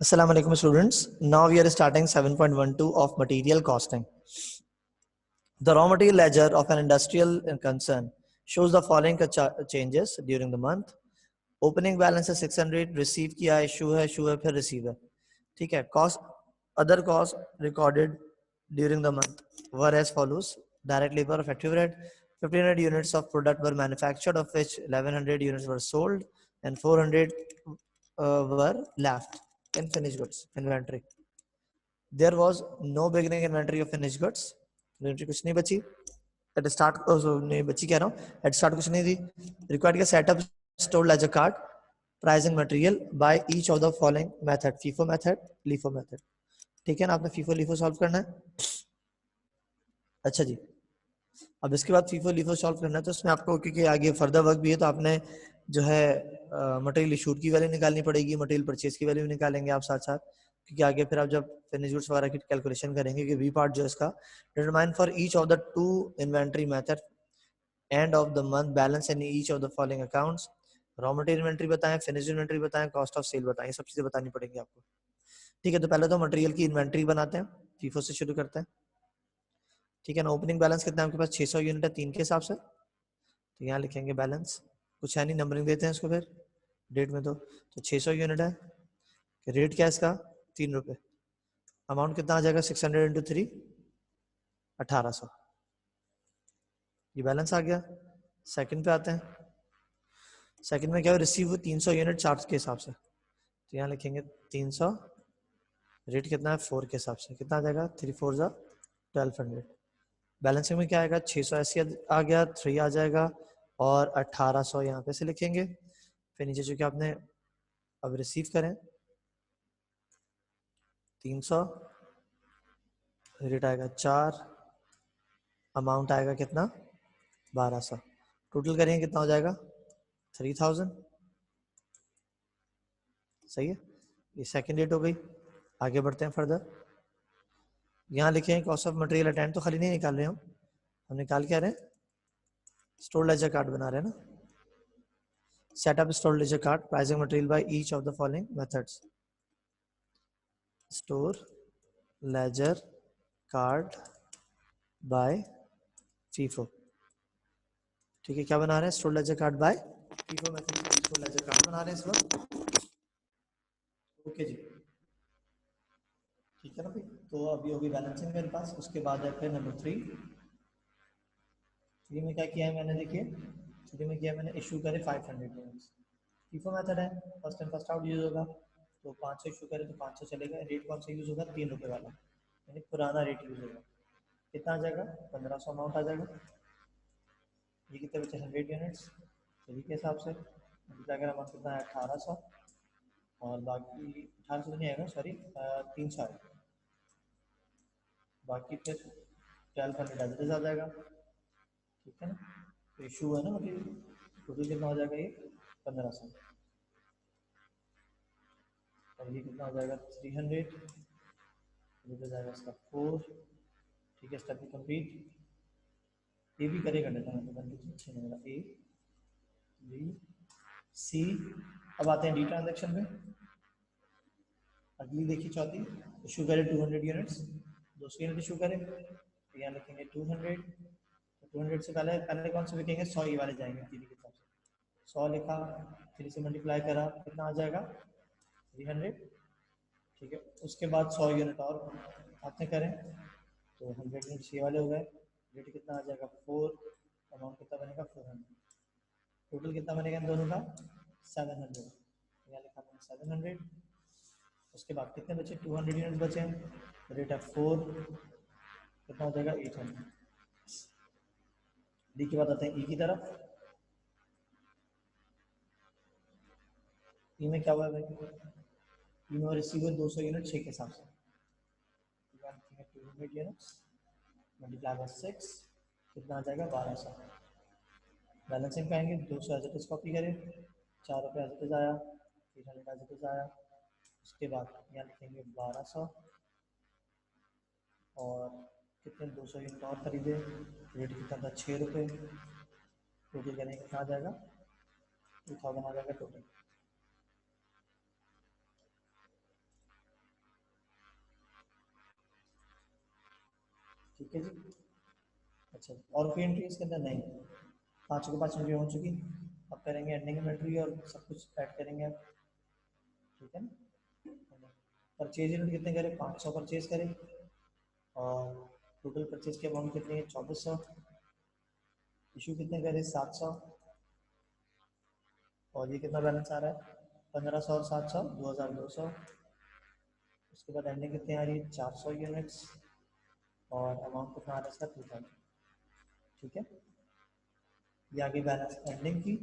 Assalamu alaikum students. Now we are starting 7.12 of material costing. The raw material ledger of an industrial concern shows the following changes during the month. Opening balance है 600, receive किया issue है फिर receive है. ठीक है. Cost, other costs recorded during the month were as follows. Direct labor of factory overhead, 1500 units of product were manufactured, of which 1100 units were sold and 400 were left in finished goods inventory. There was no beginning inventory of finished goods. Inventory कुछ नहीं बची. At start नहीं बची कह रहा हूँ. At start कुछ नहीं थी. Required का setup store ledger card, pricing material by each of the following method: FIFO method, LIFO method. ठीक है ना, आपने FIFO LIFO सॉल्व करना है. अच्छा जी, अब इसके बाद FIFO LIFO सॉल्व करना है तो उसमें आपको क्योंकि आगे फर्दर वर्क भी है तो आपने जो है मटेरियल इशूड की वैल्यू निकालनी पड़ेगी, मटेरियल परचेज की वैल्यू निकालेंगे आप साथ साथ, क्योंकि आगे फिर आप जब फिनिश गुड्स वगैरह की कैलकुलेशन करेंगे कि बी पार्ट जो इसका determine for each of the two inventory method end of the month balance in each of the following accounts. Raw material inventory बताएं, फिनिश इन्वेंट्री बताएं, कॉस्ट ऑफ सेल बताएं, सब चीजें बतानी पड़ेंगी आपको. ठीक है, तो पहले तो मटेरियल की इन्वेंट्री बनाते हैं, फीफो से शुरू करते हैं. ठीक है ना. ओपनिंग बैलेंस कितना है आपके पास? 600 यूनिट है 3 के हिसाब से. तो यहाँ लिखेंगे बैलेंस, कुछ है नहीं, नंबरिंग देते हैं इसको फिर डेट में. तो 600 यूनिट है. रेट क्या है इसका? 3 रुपए. अमाउंट कितना आ जाएगा? 600 इंटू 3, 1800. ये बैलेंस आ गया. सेकंड पे आते हैं. सेकंड में क्या है? रिसीव 300 यूनिट चार्ज के हिसाब से. तो यहाँ लिखेंगे 300. रेट कितना है? 4 के हिसाब से. कितना आ जाएगा? 3 4 जा 1200. बैलेंसिंग में क्या आएगा? 680 आ गया, 3 आ जाएगा और 1800 यहाँ पे से लिखेंगे. फिर नीचे चूंकि आपने अब रिसीव करें 300, रेट आएगा 4, अमाउंट आएगा कितना? 1200. टोटल करेंगे कितना हो जाएगा? 3000. सही है. ये सेकंड डेट हो गई. आगे बढ़ते हैं फर्दर. यहाँ लिखे कॉस्ट ऑफ मटेरियल अटेंड तो खाली नहीं निकाल रहे हम निकाल क्या रहे हैं? स्टोर लेजर कार्ड बना रहे हैं ना. Set up store ledger card, pricing material by each of the following methods. Store ledger card by FIFO. ठीक है, क्या बना रहे हैं? Store ledger card by FIFO method. Store ledger card बना रहे हैं इस वक्त. ओके जी, ठीक है ना भाई. तो अभी होगी बैलेंसिंग मेरे पास. उसके बाद है फिर नंबर 3. 3 में क्या किया है मैंने? देखिए 3 में किया मैंने इशू करे 500 यूनिट्स. फीफो मेथड है, first in first out use होगा. तो 500 इशू करे तो 500 चलेगा. रेट कौन सा यूज होगा? 3 रुपये वाला, यानी पुराना रेट यूज होगा. कितना आ जाएगा? 1500 अमाउंट आ जाएगा. ये कितने बचे? 100 यूनिट्स. सभी के हिसाब से अगर अमाउंट कितना है? 1800. और बाकी 1800 तो नहीं आएगा, सॉरी 300 आएगा. बाकी फिर 1200 एज इट इज आ जाएगा. ठीक है ना. तो इशू है ना मतलब टोटल कितना हो जाएगा? ये 1500. और ये कितना हो जाएगा? 300. हो जाएगा इसका 4. ठीक है, स्टेप कंप्लीट. ए भी करेगा डाटा मतलब ए बी सी. अब आते हैं डी ट्रांजेक्शन में. अगली देखिए चौथी. इशू करे 200 यूनिट्स, 200 यूनिट इशू करें. तो यहाँ लिखेंगे 200. तो 200 से पहले पहले कौन से लिखेंगे? 100 ये वाले जाएंगे 3 के हिसाब से. 100 लिखा, 3 से मल्टीप्लाई करा, कितना आ जाएगा? 300. ठीक है, उसके बाद 100 यूनिट और आपने करें तो 100 यूनिट ये वाले हो गए. रेट कितना आ जाएगा? 4. अमाउंट कितना बनेगा? 400. टोटल कितना बनेगा इन दोनों का? 700. यहाँ लिखा मैंने 700. उसके बाद कितने बचे? 200 यूनिट बचे हैं. रेट है 4. कितना हो जाएगा? 800. डी के बाद आते हैं ई की तरफ. ई में क्या हुआ है भाई? ई में रिसीवर 200 यूनिट 6 के हिसाब से. 200 यूनिट्स मल्टीप्लाई बाय 6 कितना आ जाएगा? 1200. बैलेंसिंग पाएंगे 200 एज इट इज कॉपी करें. 4 रुपये एज इट इज आया, 300 एज इट इज आया. उसके बाद यहाँ लिखेंगे 1200. और कितने? 200 यूनिट और खरीदे. रेट कितना था? 6 रुपये. टोटल करेंगे कितना आ जाएगा? 2000 आ जाएगा टोटल. ठीक है जी। अच्छा, और कोई एंट्री इसके अंदर नहीं, पाँचों के पाँच एंट्री हो चुकी। अब करेंगे एंडिंग इन्वेंट्री और सब कुछ ऐड करेंगे आप, ठीक है ना। परचेज यूनिट कितने करें, 500 परचेज करें, और टोटल परचेज की अमाउंट कितनी है, 2400। इशू कितने करें, 700, और ये कितना बैलेंस आ रहा है, 1500 और 700, 2200। उसके बाद एंडिंग कितनी आ रही है, 400 यूनिट्स, और अमाउंट कितना आ रहा है इसका, 2000। ठीक है, ये आगे बैलेंस एंडिंग की।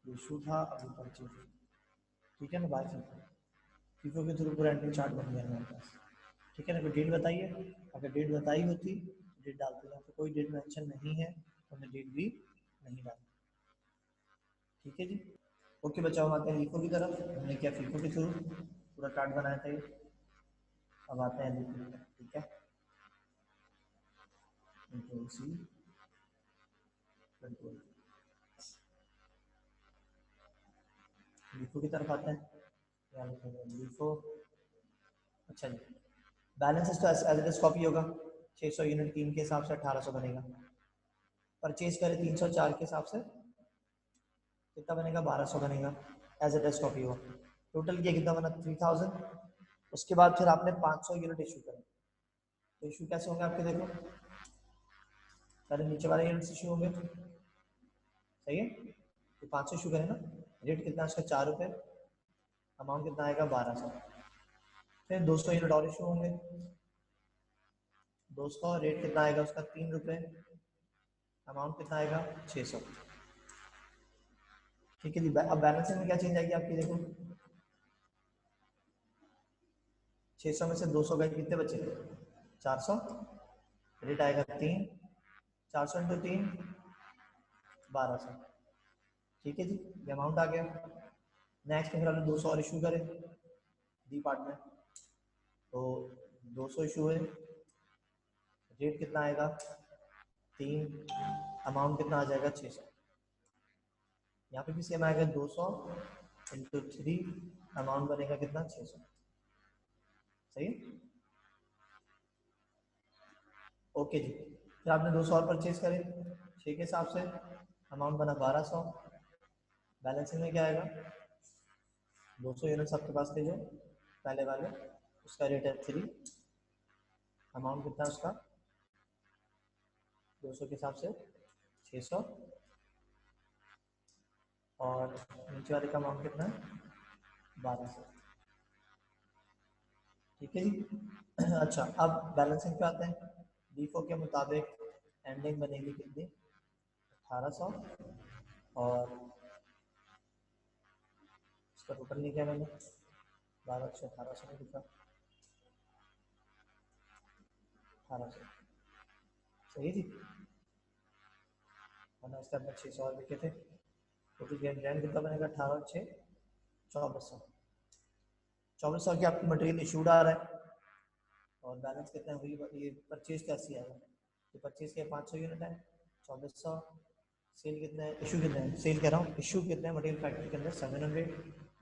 इशू था, अभी परचेज, ठीक है ना। बाय फीफो के थ्रू पूरा एंट्री चार्ट बन गया हमारे पास, ठीक है ना। कोई डेट बताइए, अगर डेट बताई होती तो डेट डालते, यहाँ पे कोई डेट मेंशन नहीं है तो मैं डेट भी नहीं डालती, ठीक है जी। ओके बच्चों, हम आते हैं फीफो की तरफ। हमने क्या फीफो के थ्रू पूरा चार्ट बनाया था ये। अब आते हैं फीफो की तरफ, ठीक है। कंट्रोल सी, कंट्रोल फीफो की तरफ आते हैं, यहाँ लिखेंगे फीफो। अच्छा जी, बैलेंसेस तो एज इट इज कॉपी होगा, 600 यूनिट 3 के हिसाब से 1800 बनेगा। परचेज करें 304 के हिसाब से कितना बनेगा, 1200 बनेगा, एज इट इज कॉपी होगा। टोटल किया कितना बना, 3000। उसके बाद फिर आपने 500 यूनिट इशू करें, तो इशू कैसे होंगे आपके, देखो पहले नीचे वाले यूनिट्स इशू होंगे, सही है। तो 500 इशू करें ना, रेट कितना है उसका, 4 रुपये, अमाउंट कितना आएगा, 1200। फिर 200 यूनिट और इशू होंगे, 200, रेट कितना आएगा उसका, 3 रुपये, अमाउंट कितना आएगा, 600। ठीक है जी। अब बैलेंसिंग में क्या चेंज आएगी आपकी, देखो 600 में से 200 गए, कितने बचे, 400, रेट आएगा 3, 400 इंटू 3, 1200। ठीक है जी, ये अमाउंट आ गया। नेक्स्ट फिर हमने 200 और इशू करे डी पार्ट में, तो 200 इशू हुए, रेट कितना आएगा, 3, अमाउंट कितना आ जाएगा, 600। यहाँ पे भी सेम आएगा, 200 इंटू 3, अमाउंट बनेगा कितना, 600, सही है। ओके जी, फिर आपने 200 और परचेज करे 6 के हिसाब से, अमाउंट बना 1200। बैलेंसिंग में क्या आएगा, 200 यूनिट्स आपके पास थे जो पहले वाले, उसका रेट है 3, अमाउंट कितना है उसका, 200 के हिसाब से 600, और नीचे वाले का अमाउंट कितना है, 1200। ठीक है जी। अच्छा, अब बैलेंसिंग पे आते हैं। डीफो के मुताबिक एंडिंग बनेगी कितनी, 1800, और इसका टोटल नहीं किया मैंने, 1200 1800 में लिखा, 1800, सही जी। मैंने इसके अंदर 600 और लिखे थे, टोटल गेन ग्रैंड कितना बनेगा, 18 6 2400। 2400 की आपकी मटेरियल इशूड आ रहा है, और बैलेंस कितना है, वही ये परचेज का 80 आएगा, तो परचेज के 500 यूनिट है, 2400, सेल कितना है, इशू कितना है, सेल कह रहा हूँ, इशू कितना है मटेरियल फैक्ट्री के अंदर, 700,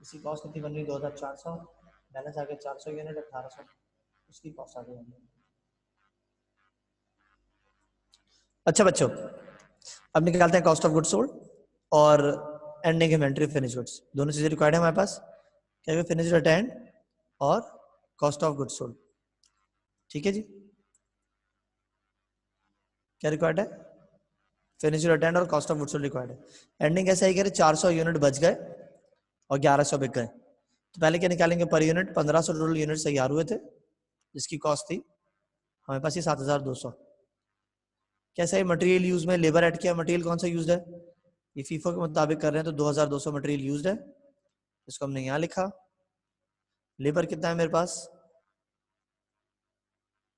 इसकी कॉस्ट कितनी बन रही, 2400, बैलेंस आ गया 400 यूनिट, 1800, उसकी कॉस्ट आ गई। अच्छा बच्चों, अब निकालते हैं कॉस्ट ऑफ गुड्स सोल्ड और एंडिंग इन्वेंटरी फिनिश गुड्स, दोनों चीजें रिक्वायर्ड है हमारे पास, क्या फिनिश रिटर्न और कॉस्ट ऑफ गुड्स सोल्ड। ठीक है जी, क्या रिक्वायर्ड है, फिनिश रिटर्न और cost of goods sold required है। एंडिंग कैसे आई, कह रहे 400 यूनिट बच गए और 1100 बिक गए, तो पहले क्या निकालेंगे, पर यूनिट 1500 टोटल यूनिट तैयार हुए थे, जिसकी कॉस्ट थी हमारे पास ये 7200। कैसा है, मटेरियल यूज में लेबर ऐड किया, मटेरियल कौन सा यूज है, ये फीफो के मुताबिक कर रहे हैं तो 2200 मटेरियल यूज है, इसको हमने यहाँ लिखा। लेबर कितना है मेरे पास,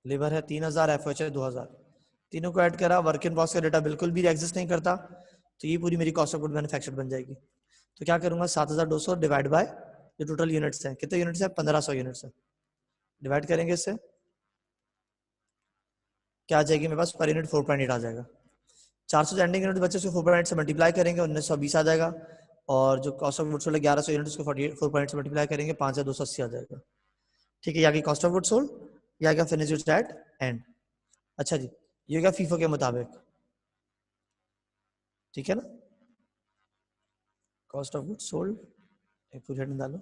लेबर है 3000, एफएच है 2000, तीनों को ऐड करा, वर्क इन प्रोग्रेस का डेटा बिल्कुल भी एग्जिस्ट नहीं करता, तो ये पूरी मेरी कॉस्ट ऑफ गुड मैन्युफैक्चर बन जाएगी। तो क्या करूंगा, 7200 डिवाइड बाय जो टोटल यूनिट्स हैं, कितने यूनिट्स हैं, 1500 यूनिट्स है, डिवाइड करेंगे इससे, क्या आ जाएगी मेरे पास, पर यूनिट 4.8 आ जाएगा। 400 एंडिंग यूनिट बच्चे से 4.8 से मल्टीप्लाई करेंगे, 1920 आ जाएगा, और जो cost of goods sold 1100 unit, उसको 4 पॉइंट से मल्टीप्लाई करेंगे, 5280 आ जाएगा। ठीक है, यहाँ की कॉस्ट ऑफ गुड्स सोल्ड, यहाँ का फिनिश गुड्स एट एंड। अच्छा जी, ये क्या फीफो के मुताबिक, ठीक है ना। कॉस्ट ऑफ गुड्स सोल्ड एक पूरी हेडिंग डालो,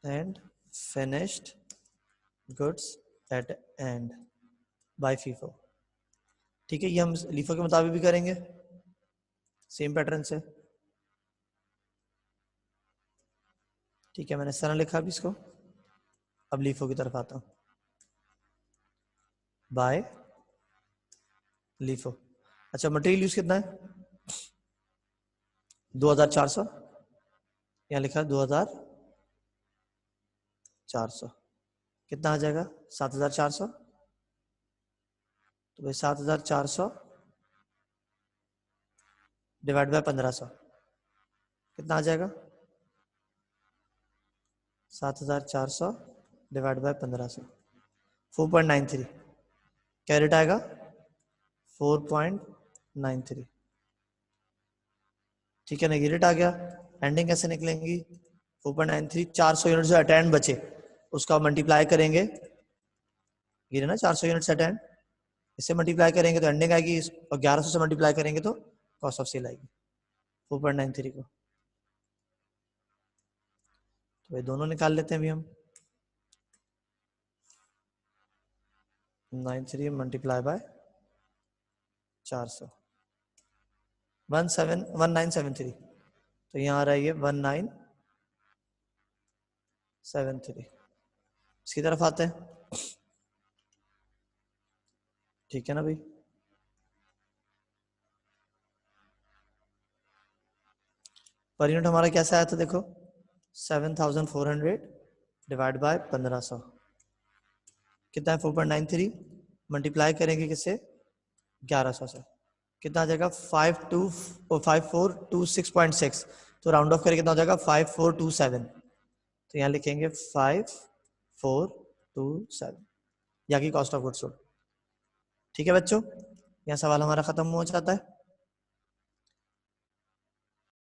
and finished goods at end by FIFO. ठीक है, ये हम लीफो के मुताबिक भी करेंगे सेम पैटर्न से। ठीक है, मैंने इस तरह लिखा भी इसको। अब लीफो की तरफ आता हूं, बाय लीफो। अच्छा, मटेरियल यूज कितना है, 2400, यहाँ लिखा 2400, कितना आ जाएगा 7400। तो भाई 7400 डिवाइड बाय 1500 कितना आ जाएगा, 7400 डिवाइड बाय 1500, 4.93। क्या रेट आएगा, 4.93। ठीक है ना, ये रेट आ गया। एंडिंग कैसे निकलेंगी, 4.93, 400 यूनिट जो अटेंड बचे उसका मल्टीप्लाई करेंगे, ये ना 400 यूनिट अटेंड, इससे मल्टीप्लाई करेंगे तो एंडिंग आएगी, और 1100 से मल्टीप्लाई करेंगे तो कॉस्ट ऑफ सेल आएगी 4.93 को। तो भाई दोनों निकाल लेते हैं अभी हम, 93 मल्टीप्लाई बाय 400, 1973। तो यहाँ आ रहा है ये 1973। इसकी तरफ आते हैं, ठीक है ना भाई। पर यूनिट हमारा कैसा आया था देखो, 7400 डिवाइड बाय 1500 कितना है, 4.93, मल्टीप्लाई करेंगे किससे, 1100 से, कितना आ जाएगा 5426.6। तो राउंड ऑफ करके कितना हो जाएगा 5427। तो यहाँ लिखेंगे 5427, यहाँ की कॉस्ट ऑफ गुड्स सोल्ड। ठीक है बच्चों, यहाँ सवाल हमारा खत्म हो जाता है।